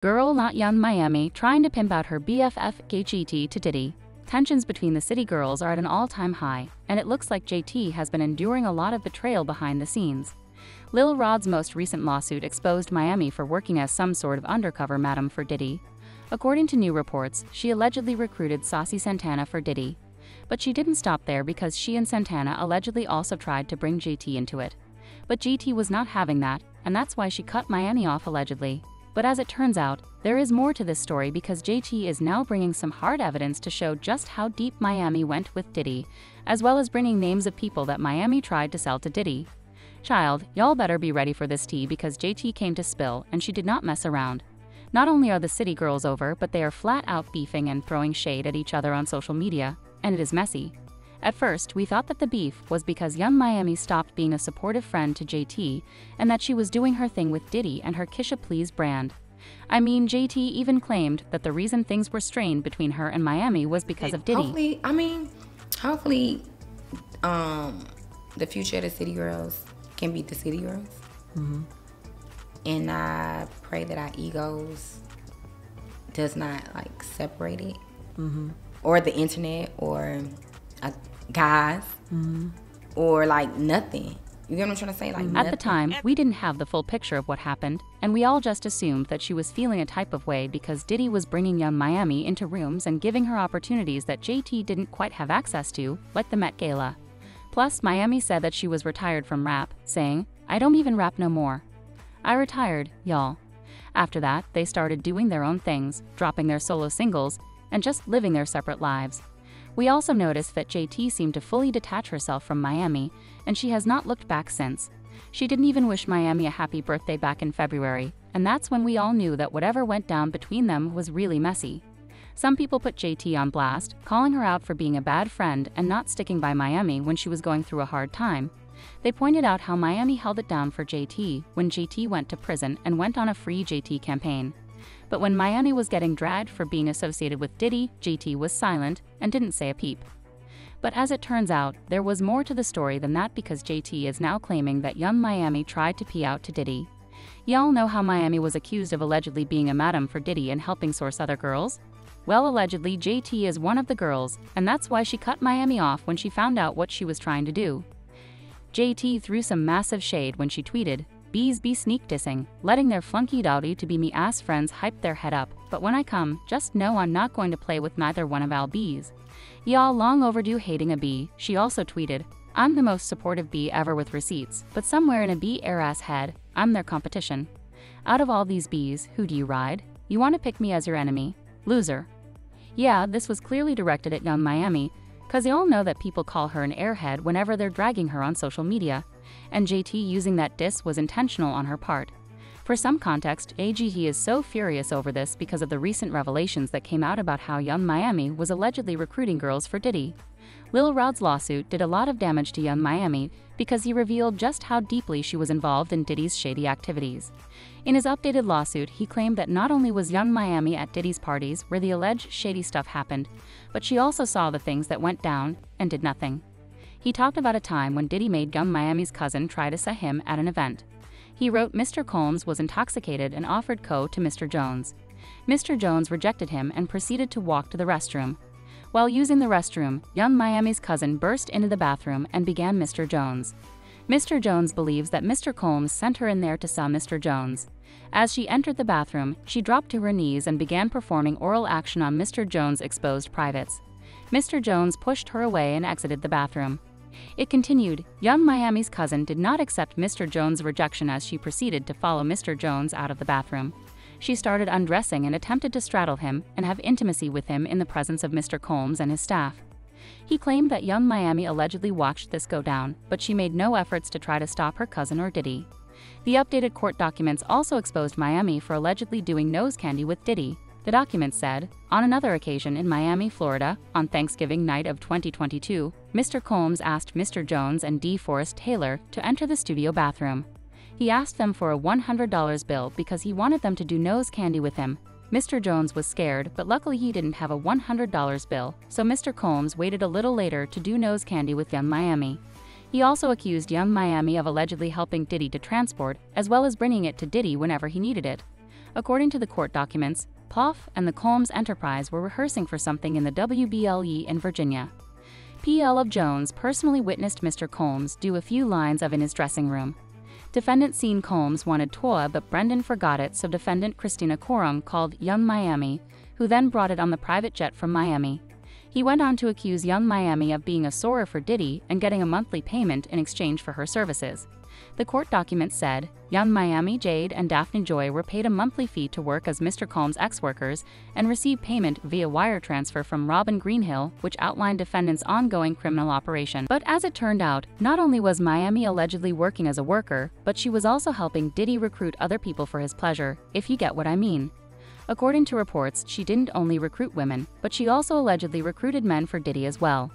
Girl not Young Miami trying to pimp out her BFF JT to Diddy. Tensions between the city girls are at an all-time high, and it looks like JT has been enduring a lot of betrayal behind the scenes. Lil Rod's most recent lawsuit exposed Miami for working as some sort of undercover madam for Diddy. According to new reports, she allegedly recruited Saucy Santana for Diddy. But she didn't stop there because she and Santana allegedly also tried to bring JT into it. But JT was not having that, and that's why she cut Miami off allegedly. But as it turns out, there is more to this story because JT is now bringing some hard evidence to show just how deep Miami went with Diddy, as well as bringing names of people that Miami tried to sell to Diddy. Child, y'all better be ready for this tea because JT came to spill and she did not mess around. Not only are the city girls over, but they are flat out beefing and throwing shade at each other on social media, and it is messy. At first, we thought that the beef was because Young Miami stopped being a supportive friend to JT and that she was doing her thing with Diddy and her Kisha Please brand. I mean, JT even claimed that the reason things were strained between her and Miami was because of Diddy. Hopefully, the future of the city girls can beat the city girls. Mm-hmm. And I pray that our egos does not separate it, mm-hmm. or the internet, or guys, mm-hmm. or nothing. You get what I'm trying to say? Nothing. At the time, we didn't have the full picture of what happened, and we all just assumed that she was feeling a type of way because Diddy was bringing Young Miami into rooms and giving her opportunities that JT didn't quite have access to, like the Met Gala. Plus, Miami said that she was retired from rap, saying, "I don't even rap no more. I retired, y'all." After that, they started doing their own things, dropping their solo singles, and just living their separate lives. We also noticed that JT seemed to fully detach herself from Miami, and she has not looked back since. She didn't even wish Miami a happy birthday back in February, and that's when we all knew that whatever went down between them was really messy. Some people put JT on blast, calling her out for being a bad friend and not sticking by Miami when she was going through a hard time. They pointed out how Miami held it down for JT when JT went to prison and went on a Free JT campaign. But when Miami was getting dragged for being associated with Diddy, JT was silent and didn't say a peep. But as it turns out, there was more to the story than that because JT is now claiming that Young Miami tried to pee out to Diddy. Y'all know how Miami was accused of allegedly being a madam for Diddy and helping source other girls? Well, allegedly, JT is one of the girls, and that's why she cut Miami off when she found out what she was trying to do. JT threw some massive shade when she tweeted, "Bees be sneak dissing, letting their flunky dowdy to be me ass friends hype their head up, but when I come, just know I'm not going to play with neither one of our bees. Y'all long overdue hating a bee." She also tweeted, "I'm the most supportive bee ever with receipts, but somewhere in a bee ass head, I'm their competition. Out of all these bees, who do you ride? You want to pick me as your enemy? Loser." Yeah, this was clearly directed at Young Miami, cause they all know that people call her an airhead whenever they're dragging her on social media, and JT using that diss was intentional on her part. For some context, AGT is so furious over this because of the recent revelations that came out about how Young Miami was allegedly recruiting girls for Diddy. Lil Rod's lawsuit did a lot of damage to Young Miami because he revealed just how deeply she was involved in Diddy's shady activities. In his updated lawsuit, he claimed that not only was Young Miami at Diddy's parties where the alleged shady stuff happened, but she also saw the things that went down and did nothing. He talked about a time when Diddy made Young Miami's cousin try to set him at an event. He wrote Mr. Combs was intoxicated and offered coke to Mr. Jones. Mr. Jones rejected him and proceeded to walk to the restroom. While using the restroom, Young Miami's cousin burst into the bathroom and began Mr. Jones. Mr. Jones believes that Mr. Combs sent her in there to sell Mr. Jones. As she entered the bathroom, she dropped to her knees and began performing oral action on Mr. Jones' exposed privates. Mr. Jones pushed her away and exited the bathroom. It continued, Young Miami's cousin did not accept Mr. Jones' rejection as she proceeded to follow Mr. Jones out of the bathroom. She started undressing and attempted to straddle him and have intimacy with him in the presence of Mr. Combs and his staff. He claimed that Young Miami allegedly watched this go down, but she made no efforts to try to stop her cousin or Diddy. The updated court documents also exposed Miami for allegedly doing nose candy with Diddy. The documents said, on another occasion in Miami, Florida, on Thanksgiving night of 2022, Mr. Combs asked Mr. Jones and DeForest Taylor to enter the studio bathroom. He asked them for a $100 bill because he wanted them to do nose candy with him. Mr. Jones was scared, but luckily he didn't have a $100 bill, so Mr. Combs waited a little later to do nose candy with Young Miami. He also accused Young Miami of allegedly helping Diddy to transport, as well as bringing it to Diddy whenever he needed it. According to the court documents, Puff and the Combs enterprise were rehearsing for something in the WBLE in Virginia. PL of Jones personally witnessed Mr. Combs do a few lines of in his dressing room. Defendant seen Combs wanted Toa, but Brendan forgot it, so defendant Christina Corum called Young Miami, who then brought it on the private jet from Miami. He went on to accuse Young Miami of being a sorer for Diddy and getting a monthly payment in exchange for her services. The court documents said, Young Miami, Jade, and Daphne Joy were paid a monthly fee to work as Mr. Combs' ex-workers and received payment via wire transfer from Robin Greenhill, which outlined defendant's ongoing criminal operation. But as it turned out, not only was Miami allegedly working as a worker, but she was also helping Diddy recruit other people for his pleasure, if you get what I mean. According to reports, she didn't only recruit women, but she also allegedly recruited men for Diddy as well.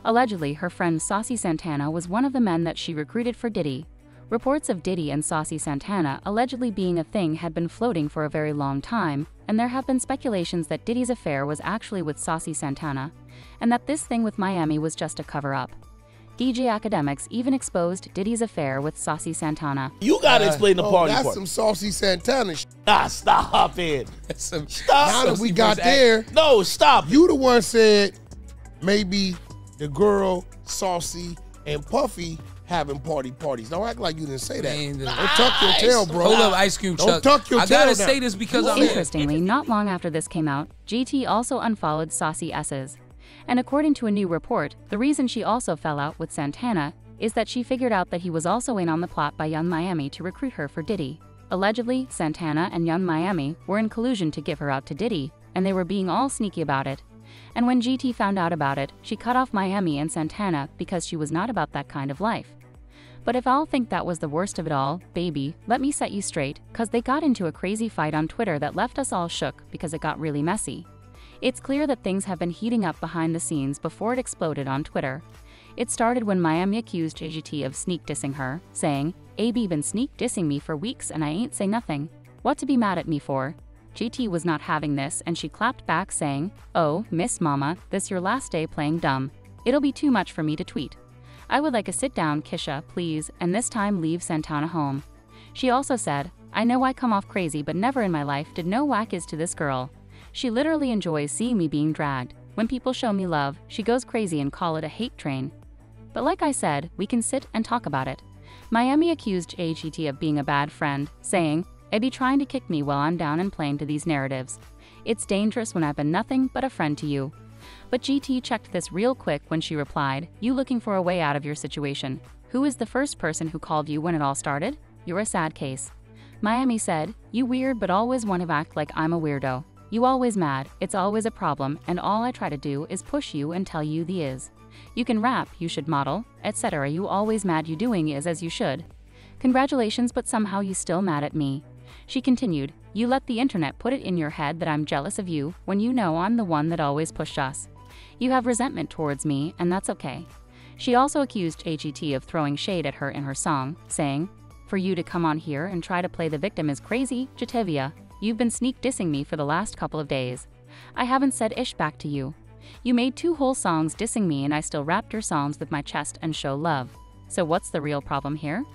Allegedly, her friend Saucy Santana was one of the men that she recruited for Diddy. Reports of Diddy and Saucy Santana allegedly being a thing had been floating for a very long time, and there have been speculations that Diddy's affair was actually with Saucy Santana, and that this thing with Miami was just a cover-up. DJ Academics even exposed Diddy's affair with Saucy Santana. You gotta explain the party that's part. some Saucy Santana shit. Nah, stop it. Stop. Stop. Now that we got there, No, stop. you the one said maybe the girl, Saucy, and Puffy having parties. Don't act like you didn't say that. Man, don't tuck your tail, bro. Hold up, Ice Cream Chuck. Don't tuck your I tail gotta now. say this because I'm here. Interestingly, not long after this came out, GT also unfollowed Saucy S's. And according to a new report, the reason she also fell out with Santana is that she figured out that he was also in on the plot by Young Miami to recruit her for Diddy. Allegedly, Santana and Young Miami were in collusion to give her out to Diddy, and they were being all sneaky about it. And when GT found out about it, she cut off Miami and Santana because she was not about that kind of life. But if I'll think that was the worst of it all, baby, let me set you straight, cause they got into a crazy fight on Twitter that left us all shook because it got really messy. It's clear that things have been heating up behind the scenes before it exploded on Twitter. It started when Miami accused JGT of sneak dissing her, saying, "AB been sneak dissing me for weeks and I ain't say nothing. What to be mad at me for?" GT was not having this and she clapped back saying, "Oh, Miss Mama, this your last day playing dumb. It'll be too much for me to tweet. I would like a sit down, Kisha, please, and this time leave Santana home." She also said, "I know I come off crazy, but never in my life did no whack is to this girl. She literally enjoys seeing me being dragged. When people show me love, she goes crazy and call it a hate train. But like I said, we can sit and talk about it." Miami accused JGT of being a bad friend, saying, "I be trying to kick me while I'm down and playing to these narratives. It's dangerous when I've been nothing but a friend to you." But GT checked this real quick when she replied, "You looking for a way out of your situation? Who is the first person who called you when it all started? You're a sad case." Miami said, "You weird but always want to act like I'm a weirdo. You always mad, it's always a problem, and all I try to do is push you and tell you the is. You can rap, you should model, etc. You always mad you doing is as you should. Congratulations, but somehow you still mad at me." She continued, "You let the internet put it in your head that I'm jealous of you when you know I'm the one that always pushed us. You have resentment towards me, and that's okay." She also accused AGT of throwing shade at her in her song, saying, "For you to come on here and try to play the victim is crazy, Jatevia. You've been sneak dissing me for the last couple of days. I haven't said ish back to you. You made 2 whole songs dissing me and I still rapped your songs with my chest and show love. So what's the real problem here?"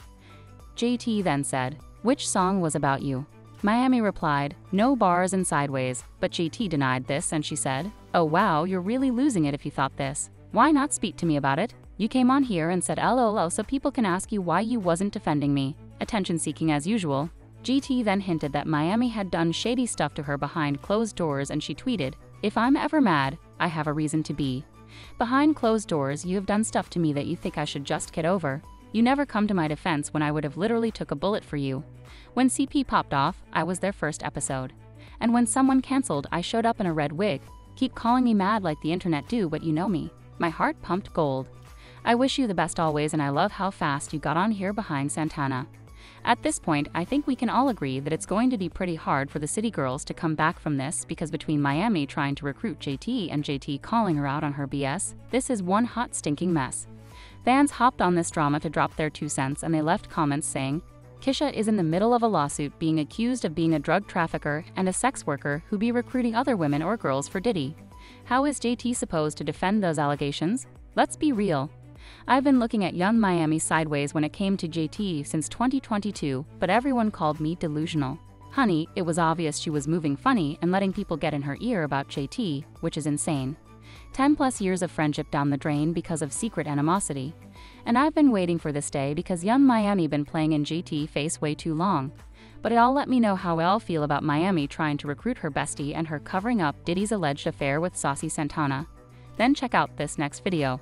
JT then said, "Which song was about you?" Miami replied, "No bars and sideways," but JT denied this and she said, "Oh wow, you're really losing it if you thought this. Why not speak to me about it? You came on here and said LOL so people can ask you why you wasn't defending me. Attention seeking as usual." GT then hinted that Miami had done shady stuff to her behind closed doors and she tweeted, "If I'm ever mad, I have a reason to be. Behind closed doors, you have done stuff to me that you think I should just get over. You never come to my defense when I would have literally took a bullet for you. When CP popped off, I was their first episode. And when someone canceled, I showed up in a red wig. Keep calling me mad like the internet do, but you know me. My heart pumped gold. I wish you the best always and I love how fast you got on here behind Santana." At this point, I think we can all agree that it's going to be pretty hard for the City Girls to come back from this because between Miami trying to recruit JT and JT calling her out on her BS, this is one hot stinking mess. Fans hopped on this drama to drop their 2 cents and they left comments saying, "Kisha is in the middle of a lawsuit being accused of being a drug trafficker and a sex worker who be recruiting other women or girls for Diddy. How is JT supposed to defend those allegations? Let's be real. I've been looking at Young Miami sideways when it came to JT since 2022, but everyone called me delusional. Honey, it was obvious she was moving funny and letting people get in her ear about JT, which is insane. 10+ years of friendship down the drain because of secret animosity. And I've been waiting for this day because young Miami been playing in JT face way too long. But it all let me know how y'all feel about Miami trying to recruit her bestie and her covering up Diddy's alleged affair with Saucy Santana. Then check out this next video.